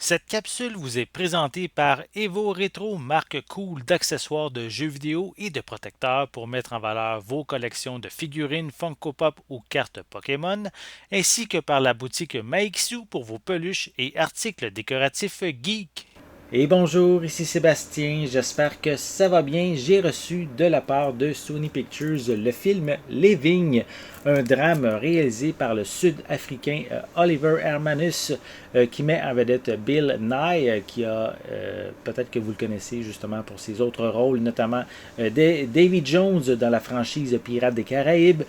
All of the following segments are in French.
Cette capsule vous est présentée par Evo Retro, marque cool d'accessoires de jeux vidéo et de protecteurs pour mettre en valeur vos collections de figurines Funko Pop ou cartes Pokémon, ainsi que par la boutique Maixu pour vos peluches et articles décoratifs geek. Et bonjour, ici Sébastien, j'espère que ça va bien. J'ai reçu de la part de Sony Pictures le film Living, un drame réalisé par le Sud-Africain Oliver Hermanus qui met en vedette Bill Nye, qui a, peut-être que vous le connaissez justement pour ses autres rôles, notamment Davy Jones dans la franchise Pirates des Caraïbes.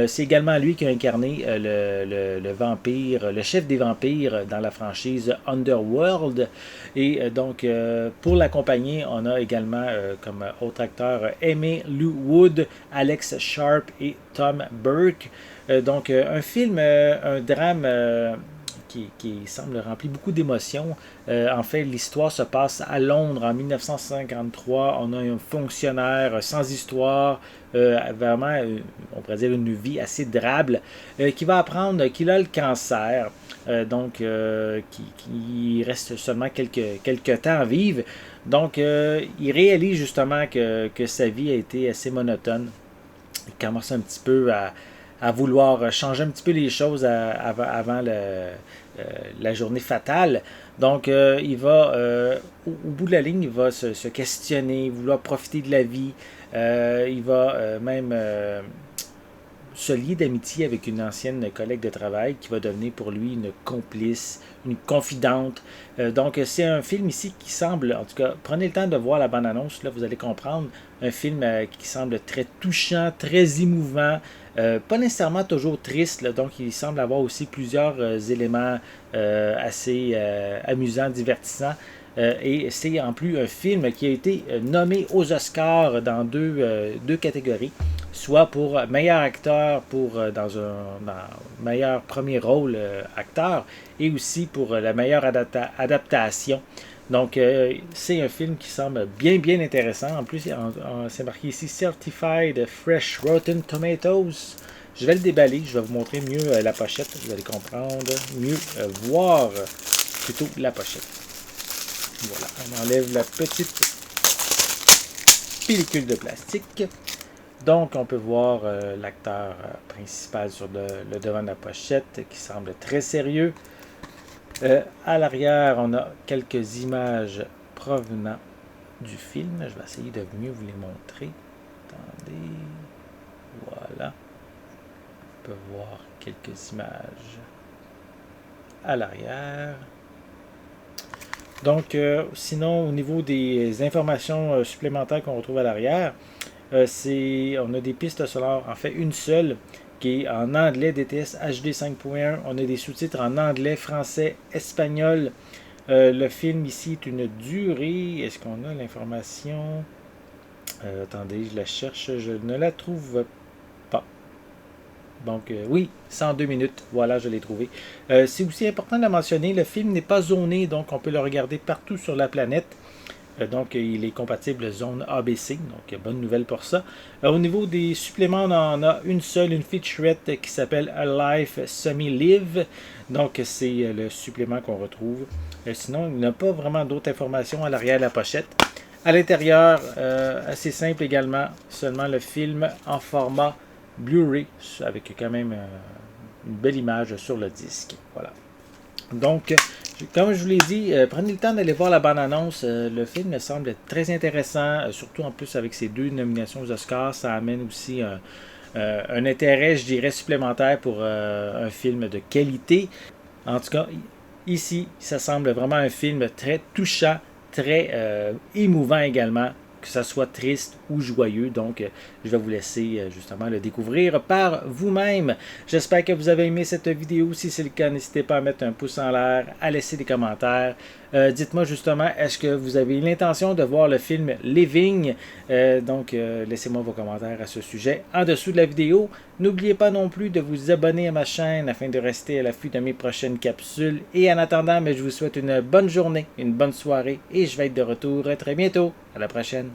C'est également lui qui a incarné le vampire, le chef des vampires dans la franchise Underworld. Et donc, pour l'accompagner, on a également comme autre acteur Amy Lou Wood, Alex Sharp et Tom Burke. Donc, un film, un drame qui semble rempli beaucoup d'émotions. En fait, l'histoire se passe à Londres en 1953. On a un fonctionnaire sans histoire, vraiment, on pourrait dire une vie assez drable, qui va apprendre qu'il a le cancer. Qui reste seulement quelques temps à vivre. Donc, il réalise justement que sa vie a été assez monotone. Il commence un petit peu à vouloir changer un petit peu les choses avant la journée fatale. Donc, il va, au bout de la ligne, il va se questionner, vouloir profiter de la vie. Il va même se lier d'amitié avec une ancienne collègue de travail qui va devenir pour lui une complice, une confidente. Donc c'est un film ici qui semble, en tout cas, prenez le temps de voir la bande-annonce, là vous allez comprendre, un film qui semble très touchant, très émouvant, pas nécessairement toujours triste, là, donc il semble avoir aussi plusieurs éléments assez amusants, divertissants. Et c'est en plus un film qui a été nommé aux Oscars dans deux catégories, soit pour meilleur acteur dans meilleur premier rôle acteur et aussi pour la meilleure adaptation. Donc c'est un film qui semble bien intéressant. En plus, c'est marqué ici Certified Fresh Rotten Tomatoes. Je vais le déballer, je vais vous montrer mieux la pochette, vous allez comprendre, mieux voir plutôt la pochette. Voilà, on enlève la petite pellicule de plastique. Donc, on peut voir l'acteur principal sur le devant de la pochette qui semble très sérieux. À l'arrière, on a quelques images provenant du film. Je vais essayer de mieux vous les montrer. Attendez. Voilà. On peut voir quelques images à l'arrière. Donc, sinon, au niveau des informations supplémentaires qu'on retrouve à l'arrière, on a des pistes sonores, en fait une seule, qui est en anglais DTS HD 5.1. On a des sous-titres en anglais, français, espagnol. Le film ici est une durée. Est-ce qu'on a l'information? Attendez, je la cherche, je ne la trouve pas. Donc, oui, 102 minutes. Voilà, je l'ai trouvé. C'est aussi important de mentionner, le film n'est pas zoné, donc on peut le regarder partout sur la planète. Donc, il est compatible zone ABC. Donc, bonne nouvelle pour ça. Au niveau des suppléments, on en a une seule, une featurette qui s'appelle A Life Semi-Live. Donc, c'est le supplément qu'on retrouve. Sinon, il n'y a pas vraiment d'autres informations à l'arrière de la pochette. À l'intérieur, assez simple également, seulement le film en format Blu-ray avec quand même une belle image sur le disque. Voilà. Donc, comme je vous l'ai dit, prenez le temps d'aller voir la bande-annonce. Le film me semble très intéressant, surtout en plus avec ces deux nominations aux Oscars. Ça amène aussi un intérêt, je dirais, supplémentaire pour un film de qualité. En tout cas, ici, ça semble vraiment un film très touchant, très émouvant également, que ça soit triste ou joyeux. Donc, je vais vous laisser justement le découvrir par vous-même. J'espère que vous avez aimé cette vidéo. Si c'est le cas, n'hésitez pas à mettre un pouce en l'air, à laisser des commentaires. Dites-moi justement, est-ce que vous avez l'intention de voir le film Living? Laissez-moi vos commentaires à ce sujet en dessous de la vidéo. N'oubliez pas non plus de vous abonner à ma chaîne afin de rester à l'affût de mes prochaines capsules. Et en attendant, je vous souhaite une bonne journée, une bonne soirée et je vais être de retour très bientôt. À la prochaine.